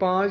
5